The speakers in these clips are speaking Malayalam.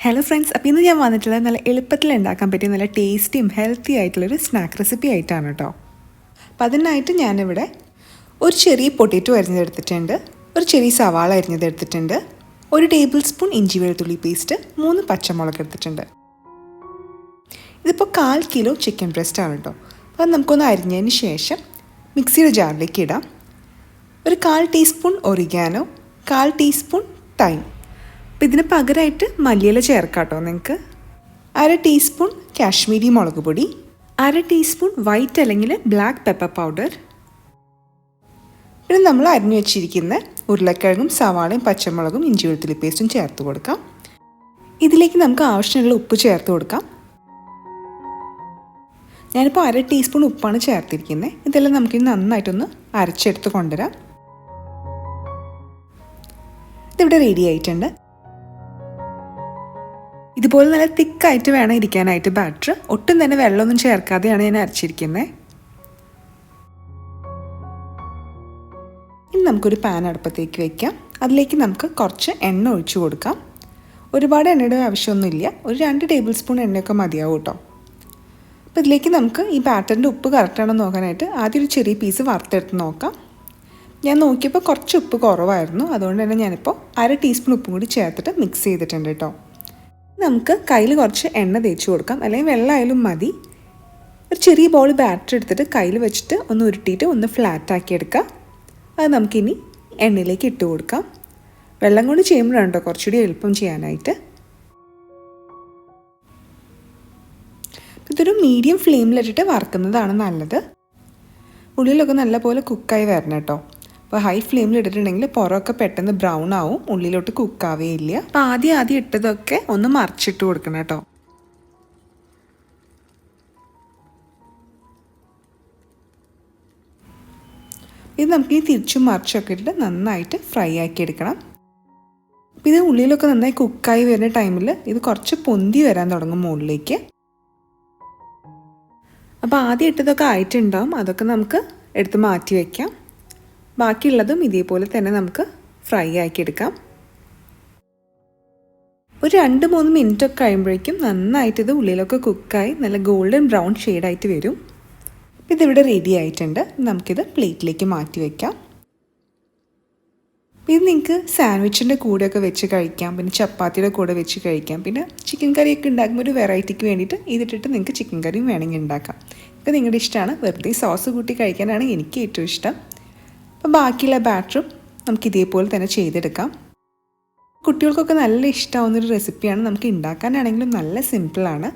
ഹലോ ഫ്രണ്ട്സ്, അപ്പോൾ ഇന്ന് ഞാൻ വന്നിട്ടുള്ളത് നല്ല എളുപ്പത്തിൽ ഉണ്ടാക്കാൻ പറ്റിയ നല്ല ടേസ്റ്റിയും ഹെൽത്തി ആയിട്ടുള്ളൊരു സ്നാക്ക് റെസിപ്പി ആയിട്ടാണ് കേട്ടോ. അപ്പോൾ അതിനായിട്ട് ഞാനിവിടെ ഒരു ചെറിയ പൊട്ടറ്റോ അരിഞ്ഞെടുത്തിട്ടുണ്ട്, ഒരു ചെറിയ സവാള അരിഞ്ഞെടുത്തിട്ടുണ്ട്, 1 ടേബിൾ സ്പൂൺ ഇഞ്ചി വെളുത്തുള്ളി പേസ്റ്റ്, 3 പച്ചമുളക് എടുത്തിട്ടുണ്ട്. ഇതിപ്പോൾ 1/4 കിലോ ചിക്കൻ ബ്രസ്റ്റ് ആണ് കേട്ടോ. അപ്പോൾ നമുക്കൊന്ന് അരിഞ്ഞതിന് ശേഷം മിക്സിയുടെ ജാറിലേക്ക് ഇടാം. ഒരു 1/4 ടീസ്പൂൺ ഒറിഗാനോ, 1/4 ടീസ്പൂൺ തൈം. അപ്പോൾ ഇതിന് പകരമായിട്ട് മല്ലിയില ചേർക്കാം കേട്ടോ നിങ്ങൾക്ക്. 1/2 ടീസ്പൂൺ കാശ്മീരി മുളക് പൊടി, 1/2 ടീസ്പൂൺ വൈറ്റ് അല്ലെങ്കിൽ ബ്ലാക്ക് പെപ്പർ പൗഡർ. പിന്നെ നമ്മൾ അരിഞ്ഞു വെച്ചിരിക്കുന്ന ഉരുളക്കിഴങ്ങും സവാളയും പച്ചമുളകും ഇഞ്ചി വെളുത്തുള്ളി പേസ്റ്റും ചേർത്ത് കൊടുക്കാം. ഇതിലേക്ക് നമുക്ക് ആവശ്യമുള്ള ഉപ്പ് ചേർത്ത് കൊടുക്കാം. ഞാനിപ്പോൾ 1/2 ടീസ്പൂൺ ഉപ്പാണ് ചേർത്തിരിക്കുന്നത്. ഇതെല്ലാം നമുക്കിനി നന്നായിട്ടൊന്ന് അരച്ചെടുത്ത് കൊണ്ടുവരാം. ഇതിവിടെ റെഡി ആയിട്ടുണ്ട്. ഇതുപോലെ നല്ല തിക്കായിട്ട് വേണം ഇരിക്കാനായിട്ട് ബാറ്റർ. ഒട്ടും തന്നെ വെള്ളമൊന്നും ചേർക്കാതെയാണ് ഞാൻ അരച്ചിരിക്കുന്നത്. ഇനി നമുക്കൊരു പാൻ അടുപ്പത്തേക്ക് വയ്ക്കാം. അതിലേക്ക് നമുക്ക് കുറച്ച് എണ്ണ ഒഴിച്ചു കൊടുക്കാം. ഒരുപാട് എണ്ണയുടെ ആവശ്യമൊന്നുമില്ല, ഒരു 2 ടേബിൾ സ്പൂൺ എണ്ണയൊക്കെ മതിയാവും കേട്ടോ. അപ്പോൾ ഇതിലേക്ക് നമുക്ക് ഈ ബാറ്ററിൻ്റെ ഉപ്പ് കറക്റ്റാണോ നോക്കാനായിട്ട് ആദ്യം ഒരു ചെറിയ പീസ് വറുത്തെടുത്ത് നോക്കാം. ഞാൻ നോക്കിയപ്പോൾ കുറച്ച് ഉപ്പ് കുറവായിരുന്നു, അതുകൊണ്ട് തന്നെ ഞാനിപ്പോൾ 1/2 ടീസ്പൂൺ ഉപ്പും കൂടി ചേർത്തിട്ട് മിക്സ് ചെയ്തിട്ടുണ്ട് കേട്ടോ. നമുക്ക് കയ്യിൽ കുറച്ച് എണ്ണ തേച്ച് കൊടുക്കാം, അല്ലെങ്കിൽ വെള്ളമായാലും മതി. ഒരു ചെറിയ ബോൾ ബാറ്റർ എടുത്തിട്ട് കയ്യിൽ വെച്ചിട്ട് ഒന്ന് ഉരുട്ടിയിട്ട് ഒന്ന് ഫ്ലാറ്റാക്കി എടുക്കാം. അത് നമുക്കിനി എണ്ണയിലേക്ക് ഇട്ട് കൊടുക്കാം. വെള്ളം കൊണ്ട് ചെയ്യുമ്പോഴാണ് കേട്ടോ കുറച്ചുകൂടി എളുപ്പം ചെയ്യാനായിട്ട്. ഇതൊരു മീഡിയം ഫ്ലെയിമിലിട്ടിട്ട് വറുക്കുന്നതാണ് നല്ലത്. ഉള്ളിലൊക്കെ നല്ലപോലെ കുക്കായി വരണം കേട്ടോ. അപ്പോൾ ഹൈ ഫ്ലെയിമിൽ ഇട്ടിട്ടുണ്ടെങ്കിൽ പുറമൊക്കെ പെട്ടെന്ന് ബ്രൗൺ ആവും, ഉള്ളിലോട്ട് കുക്കാവേ ഇല്ല. അപ്പോൾ ആദ്യം ഇട്ടതൊക്കെ ഒന്ന് മറിച്ചിട്ട് കൊടുക്കണം കേട്ടോ. ഇത് നമുക്ക് ഈ തിരിച്ചും മറിച്ചൊക്കെ ഇട്ടിട്ട് നന്നായിട്ട് ഫ്രൈ ആക്കി എടുക്കണം. അപ്പോൾ ഇത് ഉള്ളിലൊക്കെ നന്നായി കുക്കായി വരുന്ന ടൈമിൽ ഇത് കുറച്ച് പൊന്തി വരാൻ തുടങ്ങും മുകളിലേക്ക്. അപ്പോൾ ആദ്യം ഇട്ടതൊക്കെ ആയിട്ടുണ്ടാവും, അതൊക്കെ നമുക്ക് എടുത്ത് മാറ്റി വയ്ക്കാം. ബാക്കിയുള്ളതും ഇതേപോലെ തന്നെ നമുക്ക് ഫ്രൈ ആക്കി എടുക്കാം. ഒരു 2-3 മിനിറ്റൊക്കെ കഴിയുമ്പോഴേക്കും നന്നായിട്ട് ഇത് ഉള്ളിലൊക്കെ കുക്കായി നല്ല ഗോൾഡൻ ബ്രൗൺ ഷെയ്ഡായിട്ട് വരും. ഇതിവിടെ റെഡി ആയിട്ടുണ്ട്. നമുക്കിത് പ്ലേറ്റിലേക്ക് മാറ്റി വയ്ക്കാം. ഇത് നിങ്ങൾക്ക് സാൻഡ്വിച്ചിൻ്റെ കൂടെയൊക്കെ വെച്ച് കഴിക്കാം, പിന്നെ ചപ്പാത്തിയുടെ കൂടെ വെച്ച് കഴിക്കാം. പിന്നെ ചിക്കൻ കറിയൊക്കെ ഉണ്ടാക്കുമ്പോൾ ഒരു വെറൈറ്റിക്ക് വേണ്ടിയിട്ട് ഇതിട്ടിട്ട് നിങ്ങൾക്ക് ചിക്കൻ കറിയും വേണമെങ്കിൽ ഉണ്ടാക്കാം. ഇത് നിങ്ങളുടെ ഇഷ്ടമാണ്. വെറുതെ സോസ് കൂട്ടി കഴിക്കാനാണ് എനിക്ക് ഏറ്റവും ഇഷ്ടം. അപ്പോൾ ബാക്കിയുള്ള ബാറ്ററും നമുക്ക് ഇതേപോലെ തന്നെ ചെയ്തെടുക്കാം. കുട്ടികൾക്കൊക്കെ നല്ല ഇഷ്ടമാവുന്നൊരു റെസിപ്പിയാണ്. നമുക്ക് ഉണ്ടാക്കാനാണെങ്കിലും നല്ല സിമ്പിളാണ്.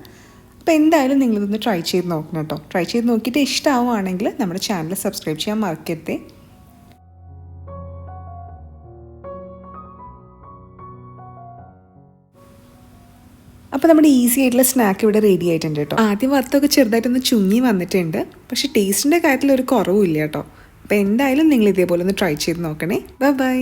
അപ്പോൾ എന്തായാലും നിങ്ങളിതൊന്ന് ട്രൈ ചെയ്ത് നോക്കണം കേട്ടോ. ട്രൈ ചെയ്ത് നോക്കിയിട്ട് ഇഷ്ടമാവുകയാണെങ്കിൽ നമ്മുടെ ചാനൽ സബ്സ്ക്രൈബ് ചെയ്യാൻ മറക്കരുതേ. അപ്പോൾ നമ്മുടെ ഈസി ആയിട്ടുള്ള സ്നാക്ക് ഇവിടെ റെഡി ആയിട്ടുണ്ട് കേട്ടോ. ആദ്യം വറുത്തൊക്കെ ചെറുതായിട്ടൊന്ന് ചുങ്ങി വന്നിട്ടുണ്ട്, പക്ഷേ ടേസ്റ്റിൻ്റെ കാര്യത്തിൽ ഒരു കുറവും ഇല്ല കേട്ടോ. അപ്പോൾ എന്തായാലും നിങ്ങൾ ഇതേപോലെ ഒന്ന് ട്രൈ ചെയ്ത് നോക്കണേ. ബൈ.